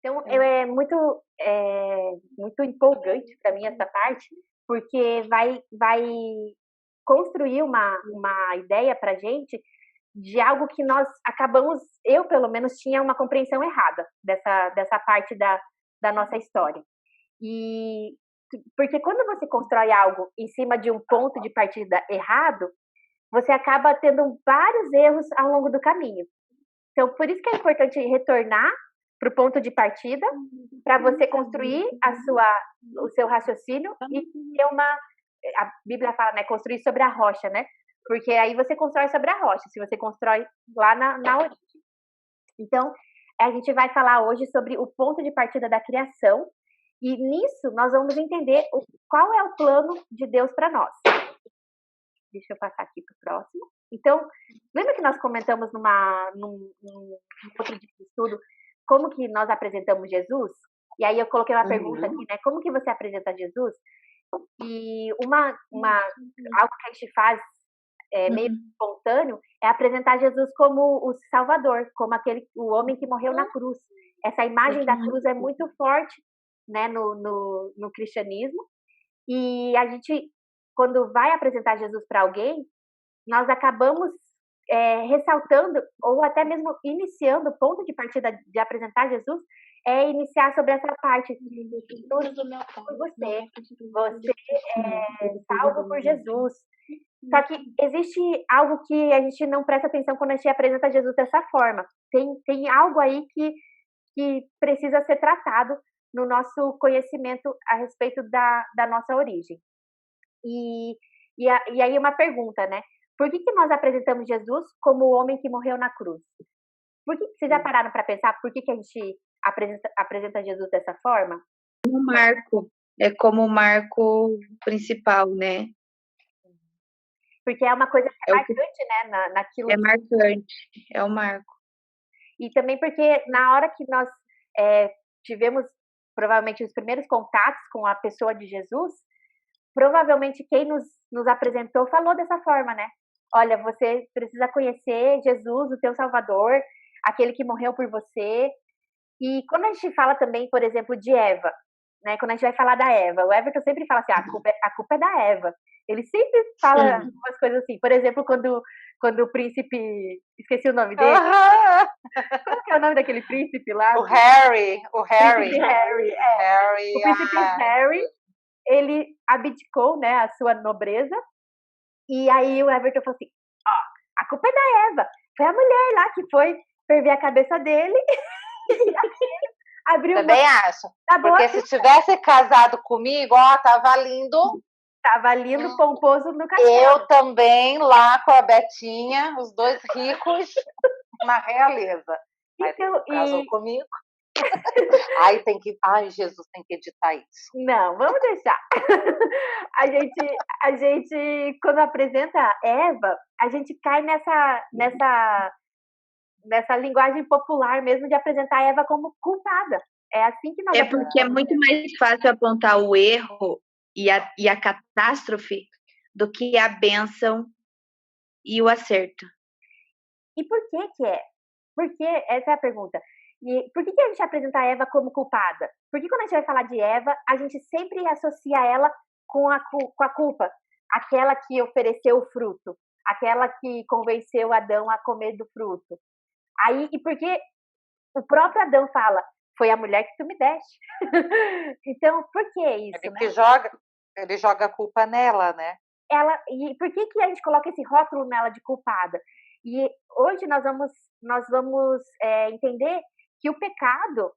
Então, muito empolgante para mim essa parte, porque vai construir uma ideia para gente de algo que nós acabamos, eu pelo menos tinha uma compreensão errada dessa parte da nossa história. E porque quando você constrói algo em cima de um ponto de partida errado, você acaba tendo vários erros ao longo do caminho. Então, por isso que é importante retornar para o ponto de partida, para você construir o seu raciocínio e ter a Bíblia fala, né, construir sobre a rocha, né? Porque aí você constrói sobre a rocha, se você constrói lá na origem. Então, a gente vai falar hoje sobre o ponto de partida da criação, e nisso nós vamos entender qual é o plano de Deus para nós. Deixa eu passar aqui para o próximo. Então, lembra que nós comentamos num outro tipo de estudo como que nós apresentamos Jesus? E aí eu coloquei uma pergunta aqui, né? Como que você apresenta Jesus? E algo que a gente faz meio espontâneo é apresentar Jesus como o Salvador, como o homem que morreu na cruz. Essa imagem da cruz é muito forte, né, no cristianismo. E a gente, quando vai apresentar Jesus para alguém, nós acabamos ressaltando, ou até mesmo iniciando, o ponto de partida de apresentar Jesus é iniciar sobre essa parte de tudo por você é salvo por Jesus. Só que existe algo que a gente não presta atenção quando a gente apresenta Jesus dessa forma. Tem algo aí que precisa ser tratado no nosso conhecimento a respeito da nossa origem. E aí uma pergunta, né? Por que nós apresentamos Jesus como o homem que morreu na cruz? Vocês já pararam para pensar por que a gente apresenta Jesus dessa forma? Um marco, como o marco principal, né? Porque é uma coisa que é marcante, né? Naquilo é marcante, é o marco. E também porque na hora que nós tivemos, provavelmente, os primeiros contatos com a pessoa de Jesus, provavelmente quem nos apresentou falou dessa forma, né? Olha, você precisa conhecer Jesus, o teu Salvador, aquele que morreu por você. E quando a gente fala também, por exemplo, de Eva, né? Quando a gente vai falar da Eva, o Everton sempre fala assim, a culpa é da Eva. Ele sempre fala umas coisas assim. Por exemplo, quando o príncipe... Esqueci o nome dele. Qual que é o nome daquele príncipe lá? O Harry. Príncipe Harry. O príncipe Harry, ele abdicou, né, a sua nobreza. E aí o Everton falou assim, a culpa é da Eva. Foi a mulher lá que foi ferver a cabeça dele. E abriu Também acho. Porque se tivesse casado comigo, tava lindo. Tava lindo, pomposo no castelo. Eu também, lá com a Betinha, os dois ricos na realeza. Mas então, casou comigo. Jesus, tem que editar isso. Não, vamos deixar. A gente, quando apresenta Eva, a gente cai nessa linguagem popular mesmo de apresentar Eva como culpada. É assim que nós porque é muito mais fácil apontar o erro e a catástrofe do que a bênção e o acerto. E por que é? Porque essa é a pergunta. E por que a gente apresenta a Eva como culpada? Porque quando a gente vai falar de Eva, a gente sempre associa ela com a culpa. Aquela que ofereceu o fruto. Aquela que convenceu Adão a comer do fruto. Aí, e porque o próprio Adão fala, foi a mulher que tu me deste. Então, por que isso? Ele joga a culpa nela, né? E por que a gente coloca esse rótulo nela de culpada? E hoje nós vamos entender que o pecado,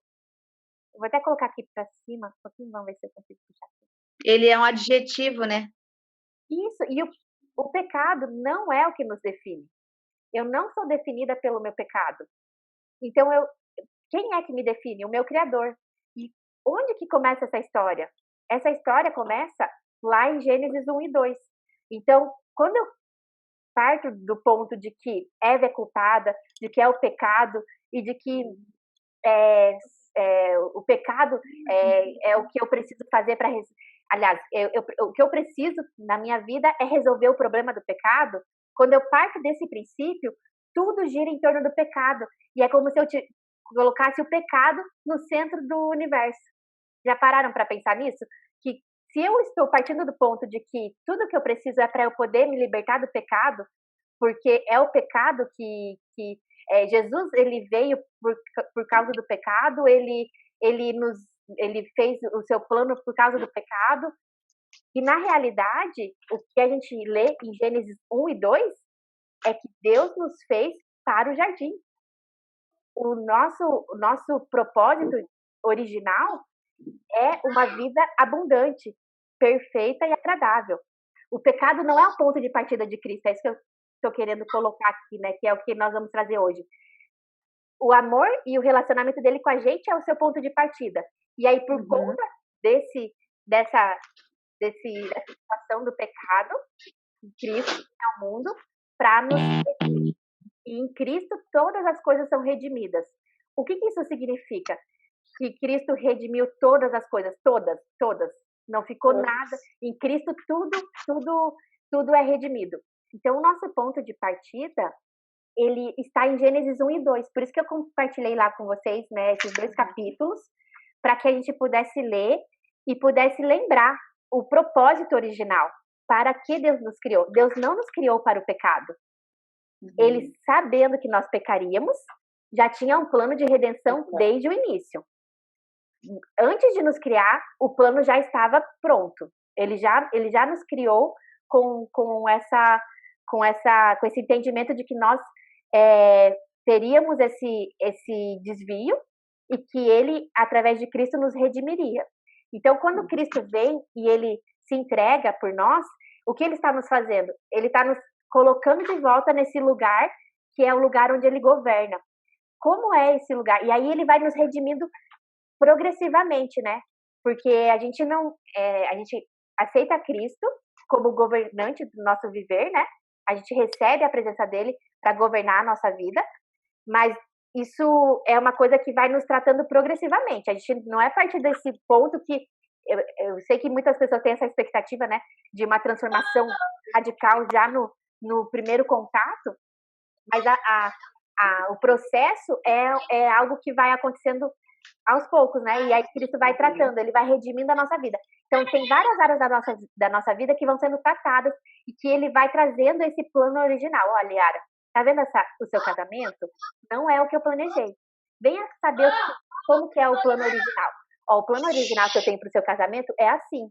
vou até colocar aqui para cima, um pouquinho, vamos ver se eu consigo puxar aqui. Ele é um adjetivo, né? Isso, e o pecado não é o que nos define. Eu não sou definida pelo meu pecado. Então, quem é que me define? O meu Criador. E onde que começa essa história? Essa história começa lá em Gênesis 1 e 2. Então, quando eu parto do ponto de que Eva é culpada, de que é o pecado e de que o pecado é o que eu preciso fazer para... Aliás, o que eu preciso na minha vida é resolver o problema do pecado. Quando eu parto desse princípio, tudo gira em torno do pecado. E é como se colocasse o pecado no centro do universo. Já pararam para pensar nisso? Que se eu estou partindo do ponto de que tudo que eu preciso é para eu poder me libertar do pecado, porque é o pecado que Jesus, ele veio por causa do pecado, ele fez o seu plano por causa do pecado, e na realidade, o que a gente lê em Gênesis 1 e 2 é que Deus nos fez para o jardim. O nosso propósito original é uma vida abundante, perfeita e agradável. O pecado não é o ponto de partida de Cristo, é isso que eu estou querendo colocar aqui, né? Que é o que nós vamos trazer hoje. O amor e o relacionamento dele com a gente é o seu ponto de partida. E aí, por conta dessa situação do pecado, Cristo vem ao mundo para nos redimir. E em Cristo todas as coisas são redimidas. O que isso significa? Que Cristo redimiu todas as coisas, todas. Não ficou nada. Em Cristo tudo é redimido. Então o nosso ponto de partida, ele está em Gênesis 1 e 2. Por isso que eu compartilhei lá com vocês, né, esses 2 capítulos, para que a gente pudesse ler e pudesse lembrar o propósito original. Para que Deus nos criou? Deus não nos criou para o pecado. Ele, sabendo que nós pecaríamos, já tinha um plano de redenção desde o início. Antes de nos criar, o plano já estava pronto. Ele já nos criou com esse entendimento de que nós teríamos esse desvio e que ele, através de Cristo, nos redimiria. Então, quando Cristo vem e ele se entrega por nós, o que ele está nos fazendo? Ele está nos colocando de volta nesse lugar que é o lugar onde ele governa. Como é esse lugar? E aí ele vai nos redimindo progressivamente, né? Porque a gente aceita Cristo como governante do nosso viver, né? A gente recebe a presença dele para governar a nossa vida, mas isso é uma coisa que vai nos tratando progressivamente. A gente não é a partir desse ponto que eu sei que muitas pessoas têm essa expectativa, né, de uma transformação radical já no primeiro contato, mas o processo é algo que vai acontecendo aos poucos, né? E aí Cristo vai tratando, ele vai redimindo a nossa vida. Então tem várias áreas da nossa vida que vão sendo tratadas e que ele vai trazendo esse plano original. Olha, Yara, tá vendo o seu casamento? Não é o que eu planejei. Venha saber como que é o plano original. Ó, o plano original que eu tenho para o seu casamento é assim.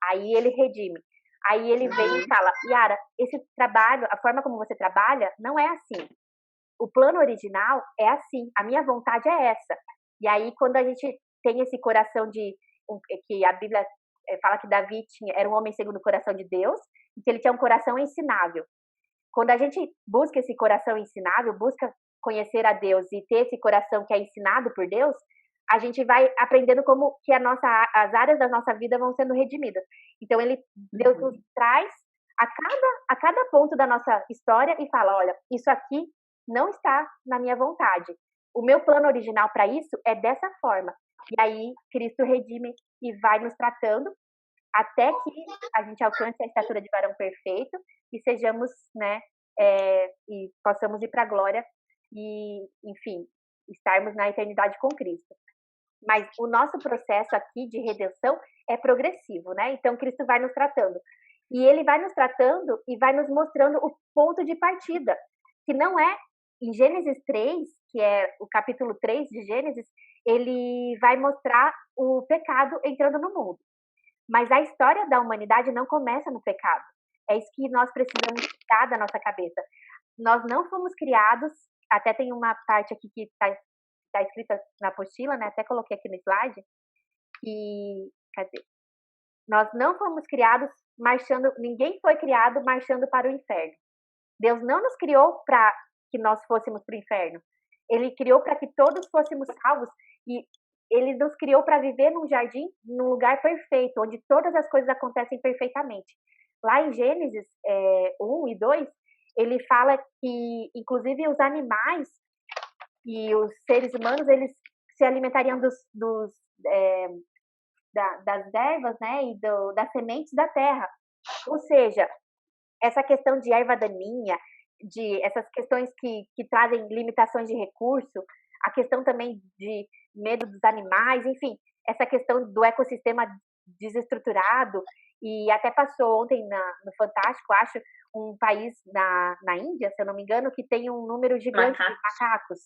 Aí ele redime. Aí ele vem e fala, Yara, esse trabalho, a forma como você trabalha, não é assim. O plano original é assim. A minha vontade é essa. E aí, quando a gente tem esse coração que a Bíblia fala que Davi era um homem segundo o coração de Deus, e que ele tinha um coração ensinável. Quando a gente busca esse coração ensinável, busca conhecer a Deus e ter esse coração que é ensinado por Deus, a gente vai aprendendo como que as áreas da nossa vida vão sendo redimidas. Então, Deus nos traz a cada ponto da nossa história e fala, olha, isso aqui não está na minha vontade. O meu plano original para isso é dessa forma. E aí, Cristo redime e vai nos tratando até que a gente alcance a estatura de varão perfeito e sejamos, né, e possamos ir para a glória e, enfim, estarmos na eternidade com Cristo. Mas o nosso processo aqui de redenção é progressivo, né? Então, Cristo vai nos tratando. E ele vai nos tratando e vai nos mostrando o ponto de partida, que não é em Gênesis 3, que é o capítulo 3 de Gênesis, ele vai mostrar o pecado entrando no mundo. Mas a história da humanidade não começa no pecado. É isso que nós precisamos tirar da nossa cabeça. Nós não fomos criados, até tem uma parte aqui que está escrita na apostila, né? Até coloquei aqui no slide. Cadê? Nós não fomos criados marchando, ninguém foi criado marchando para o inferno. Deus não nos criou para que nós fôssemos para o inferno. Ele criou para que todos fôssemos salvos e ele nos criou para viver num jardim, num lugar perfeito, onde todas as coisas acontecem perfeitamente. Lá em Gênesis 1 e 2, ele fala que, inclusive, os animais e os seres humanos, eles se alimentariam das ervas, né, e das sementes da terra. Ou seja, essa questão de erva daninha, de essas questões que trazem limitações de recurso, a questão também de medo dos animais, enfim, essa questão do ecossistema desestruturado, e até passou ontem no Fantástico, acho, um país na Índia, se eu não me engano, que tem um número gigante de macacos.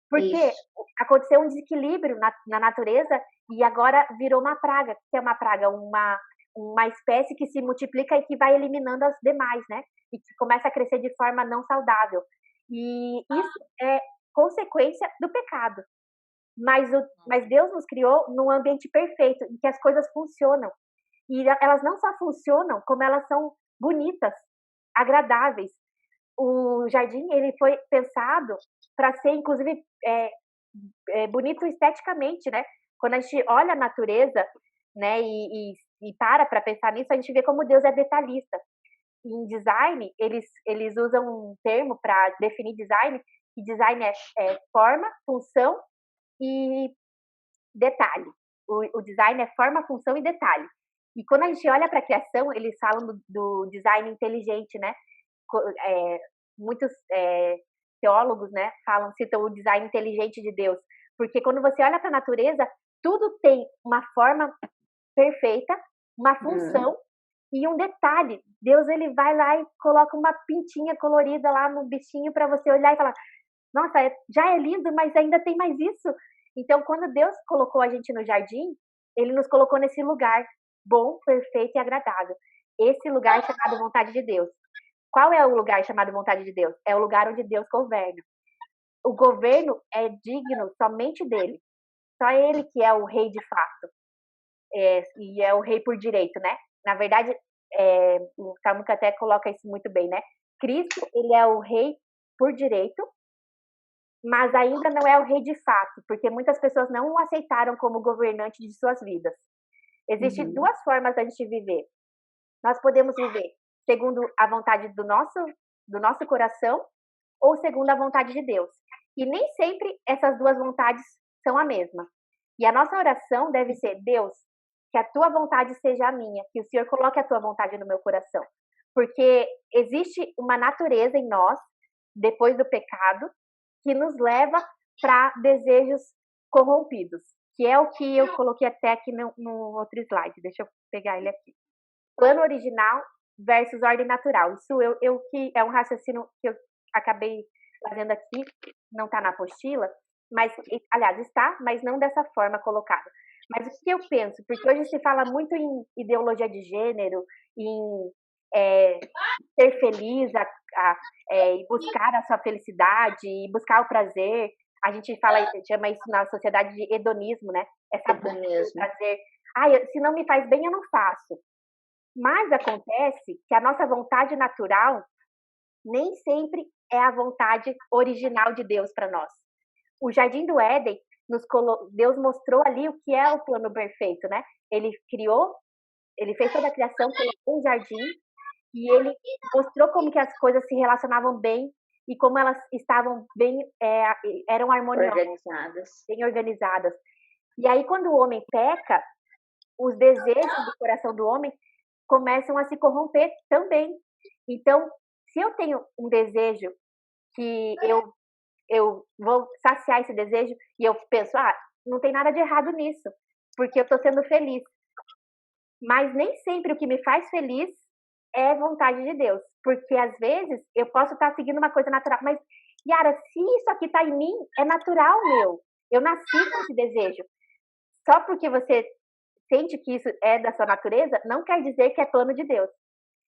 Porque aconteceu um desequilíbrio na natureza e agora virou uma praga. Que é uma praga? Uma espécie que se multiplica e que vai eliminando as demais, né? E que começa a crescer de forma não saudável. E isso é consequência do pecado. Mas Deus nos criou num ambiente perfeito, em que as coisas funcionam. E elas não só funcionam, como elas são bonitas, agradáveis. O jardim, ele foi pensado para ser, inclusive, bonito esteticamente, né? Quando a gente olha a natureza, né, e para pensar nisso, a gente vê como Deus é detalhista. Em design, eles usam um termo para definir design, e design é forma, função e detalhe. O design é forma, função e detalhe. E quando a gente olha para a criação, eles falam do design inteligente, né? Muitos teólogos, né, citam o design inteligente de Deus, porque quando você olha para a natureza, tudo tem uma forma perfeita, uma função e um detalhe. Deus, ele vai lá e coloca uma pintinha colorida lá no bichinho para você olhar e falar, nossa, já é lindo, mas ainda tem mais isso. Então, quando Deus colocou a gente no jardim, ele nos colocou nesse lugar bom, perfeito e agradável. Esse lugar é chamado vontade de Deus. Qual é o lugar chamado vontade de Deus? É o lugar onde Deus governa. O governo é digno somente dele. Só ele que é o rei de fato. E é o rei por direito, né? Na verdade, o Talmud até coloca isso muito bem, né? Cristo, ele é o rei por direito, mas ainda não é o rei de fato, porque muitas pessoas não o aceitaram como governante de suas vidas. Existem duas formas da gente viver. Nós podemos viver segundo a vontade do nosso coração ou segundo a vontade de Deus. E nem sempre essas duas vontades são a mesma. E a nossa oração deve ser, Deus, que a tua vontade seja a minha, que o Senhor coloque a tua vontade no meu coração. Porque existe uma natureza em nós, depois do pecado, que nos leva para desejos corrompidos, que é o que eu coloquei até aqui no outro slide. Deixa eu pegar ele aqui. Plano original versus ordem natural. Isso que é um raciocínio que eu acabei fazendo aqui, não está na apostila, mas, aliás, está, mas não dessa forma colocada. Mas o que eu penso? Porque hoje se fala muito em ideologia de gênero, em ser feliz, e buscar a sua felicidade, e buscar o prazer. A gente chama isso na sociedade de hedonismo, né? Essa busca do prazer. Se não me faz bem, eu não faço. Mas acontece que a nossa vontade natural nem sempre é a vontade original de Deus para nós. O Jardim do Éden, Deus mostrou ali o que é o plano perfeito, né? Ele fez toda a criação, colocou um jardim, e ele mostrou como que as coisas se relacionavam bem e como elas estavam bem, eram harmoniosas, bem organizadas. E aí, quando o homem peca, os desejos do coração do homem começam a se corromper também. Então, se eu tenho um desejo que eu vou saciar esse desejo e eu penso, não tem nada de errado nisso, porque eu estou sendo feliz. Mas nem sempre o que me faz feliz é vontade de Deus, porque às vezes eu posso estar seguindo uma coisa natural, mas, Yara, se isso aqui está em mim, é natural meu. Eu nasci com esse desejo. Só porque você sente que isso é da sua natureza, não quer dizer que é plano de Deus.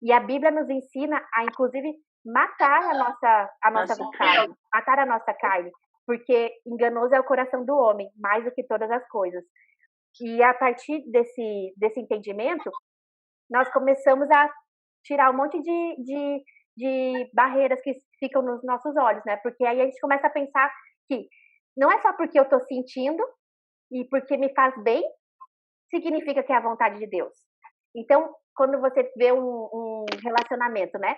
E a Bíblia nos ensina a, inclusive, matar a nossa vontade, matar a nossa carne, porque enganoso é o coração do homem, mais do que todas as coisas. E a partir desse entendimento, nós começamos a tirar um monte de barreiras que ficam nos nossos olhos, né? Porque aí a gente começa a pensar que não é só porque eu estou sentindo e porque me faz bem, significa que é a vontade de Deus. Então, quando você vê um relacionamento, né?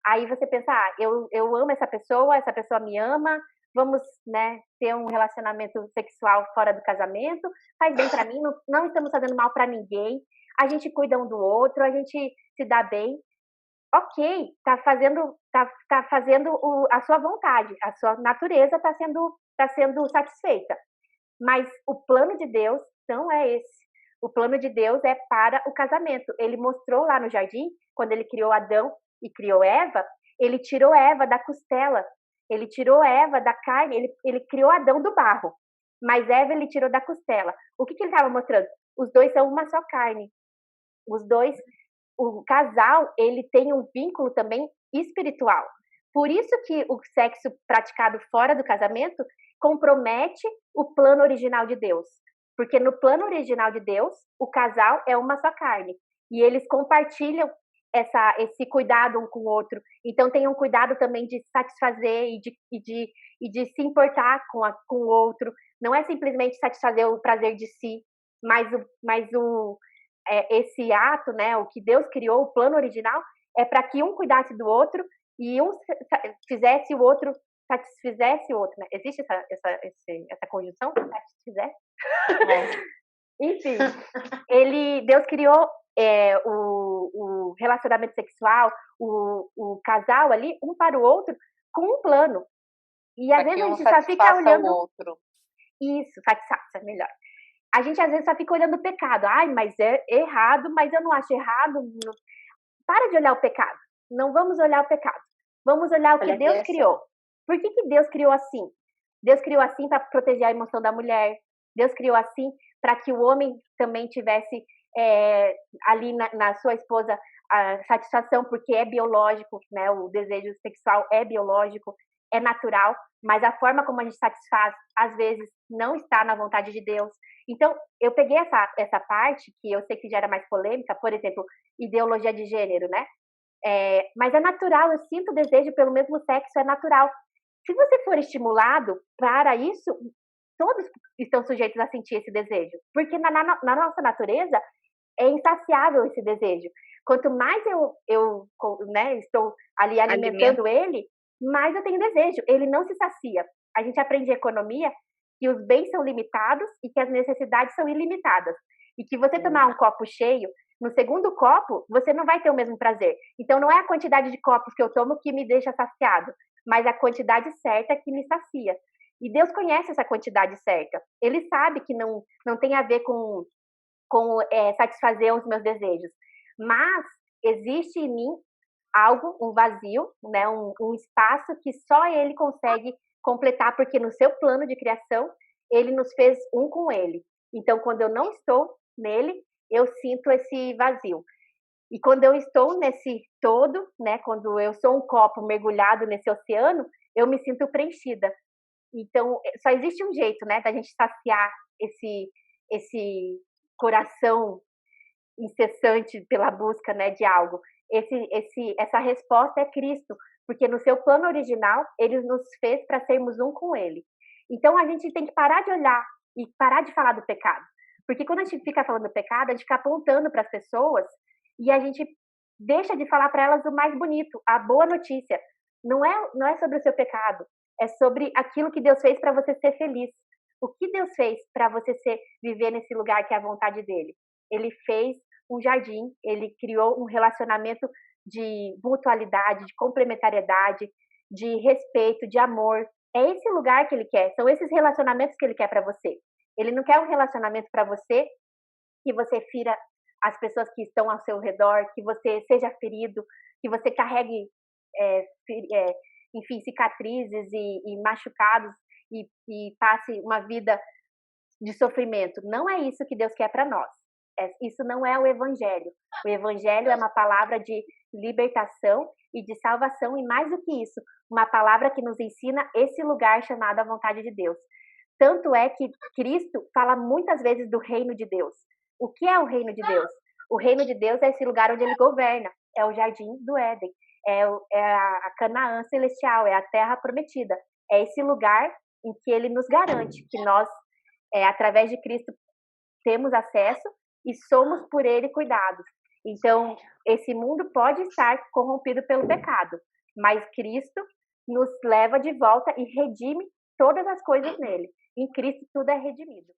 Aí você pensa, eu amo essa pessoa me ama, vamos, né, ter um relacionamento sexual fora do casamento, faz bem para mim, não estamos fazendo mal para ninguém, a gente cuida um do outro, a gente se dá bem. Ok, tá fazendo a sua vontade, a sua natureza está sendo está sendo satisfeita. Mas o plano de Deus não é esse. O plano de Deus é para o casamento. Ele mostrou lá no jardim, quando ele criou Adão e criou Eva, ele tirou Eva da costela, ele tirou Eva da carne, ele criou Adão do barro, mas Eva ele tirou da costela. O que ele estava mostrando? Os dois são uma só carne. Os dois, o casal, ele tem um vínculo também espiritual. Por isso que o sexo praticado fora do casamento compromete o plano original de Deus. Porque no plano original de Deus, o casal é uma só carne. E eles compartilham esse cuidado um com o outro. Então tem um cuidado também de satisfazer e de se importar com o outro. Não é simplesmente satisfazer o prazer de si, mas esse ato, né, o que Deus criou, o plano original, é para que um cuidasse do outro e um fizesse o outro, satisfizesse o outro, né? Existe essa conjunção? Satisfizesse? Enfim, Deus criou o relacionamento sexual, o casal ali, um para o outro, com um plano. E às vezes a gente só fica olhando o outro. Isso, satisfaça, melhor. A gente às vezes só fica olhando o pecado. Ai, mas é errado, mas eu não acho errado. Para de olhar o pecado. Não vamos olhar o pecado. Vamos olhar o que Deus criou. Por que Deus criou assim? Deus criou assim para proteger a emoção da mulher. Deus criou assim para que o homem também tivesse ali na sua esposa a satisfação, porque é biológico, né? O desejo sexual é biológico, é natural, mas a forma como a gente satisfaz, às vezes, não está na vontade de Deus. Então, eu peguei essa parte, que eu sei que gera mais polêmica, por exemplo, ideologia de gênero, né? Mas é natural, eu sinto desejo pelo mesmo sexo, é natural. Se você for estimulado para isso, todos estão sujeitos a sentir esse desejo, porque na nossa natureza é insaciável esse desejo. Quanto mais eu né, estou ali alimentando ele, mais eu tenho desejo. Ele não se sacia. A gente aprende economia que os bens são limitados e que as necessidades são ilimitadas. E que você tomar um copo cheio, no segundo copo, você não vai ter o mesmo prazer. Então, não é a quantidade de copos que eu tomo que me deixa saciado, mas a quantidade certa que me sacia. E Deus conhece essa quantidade certa. Ele sabe que não tem a ver com satisfazer os meus desejos. Mas existe em mim algo, um vazio, né, um espaço que só Ele consegue completar, porque no seu plano de criação, Ele nos fez um com Ele. Então, quando eu não estou nele, eu sinto esse vazio. E quando eu estou nesse todo, né, quando eu sou um copo mergulhado nesse oceano, eu me sinto preenchida. Então, só existe um jeito, né, da gente saciar esse coração incessante pela busca, né, de algo. Essa resposta é Cristo, porque no seu plano original, Ele nos fez para sermos um com Ele. Então, a gente tem que parar de olhar e parar de falar do pecado. Porque quando a gente fica falando do pecado, a gente fica apontando para as pessoas e a gente deixa de falar para elas o mais bonito, a boa notícia. Não é sobre o seu pecado, é sobre aquilo que Deus fez para você ser feliz. O que Deus fez para você viver nesse lugar que é a vontade dele? Ele fez um jardim, ele criou um relacionamento de mutualidade, de complementariedade, de respeito, de amor. É esse lugar que ele quer, são esses relacionamentos que ele quer para você. Ele não quer um relacionamento para você que você fira as pessoas que estão ao seu redor, que você seja ferido, que você carregue, enfim, cicatrizes e machucados e passe uma vida de sofrimento. Não é isso que Deus quer para nós. Isso não é o Evangelho. O Evangelho é uma palavra de libertação e de salvação, e mais do que isso, uma palavra que nos ensina esse lugar chamado a vontade de Deus. Tanto é que Cristo fala muitas vezes do reino de Deus. O que é o reino de Deus? O reino de Deus é esse lugar onde ele governa, é o jardim do Éden, é a Canaã celestial, é a terra prometida. É esse lugar em que ele nos garante que nós, através de Cristo, temos acesso e somos por ele cuidados. Então, esse mundo pode estar corrompido pelo pecado, mas Cristo nos leva de volta e redime todas as coisas nele. Em Cristo tudo é redimido.